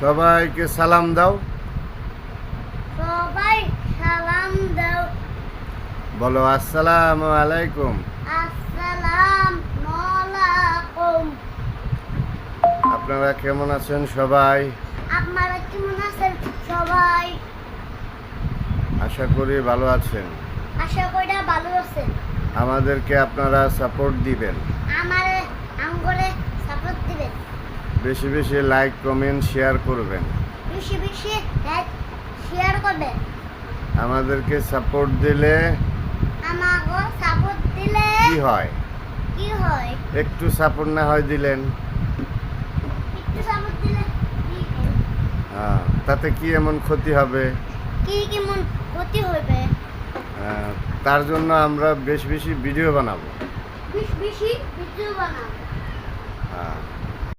সবাইকে সালাম দাও। সবাই সালাম দাও। বলো আসসালামু আলাইকুম। আসসালামু আলাইকুম। আপনারা কেমন আছেন সবাই? আপনারা কেমন আছেন সবাই? আশা করি ভালো আছেন। আশা করি ভালো আছেন। আমাদেরকে আপনারা সাপোর্ট দিবেন, আমগরে সাপোর্ট দিবেন। বেশি বেশি লাইক কমেন্ট শেয়ার করবেন। বেশি বেশি লাইক শেয়ার করবেন। আমাদেরকে সাপোর্ট দিলে আমাগো সাপোর্ট দিলে কি হয়? কি হয়? একটু সাপোর্ট না হয় দিলেন, একটু সাপোর্ট দিলে কি হয়? তাতে কি এমন ক্ষতি হবে? কি কেমন ক্ষতি হবে? তার জন্য আমরা বেশি বেশি ভিডিও বানাবো। বেশি বেশি ভিডিও বানাবো।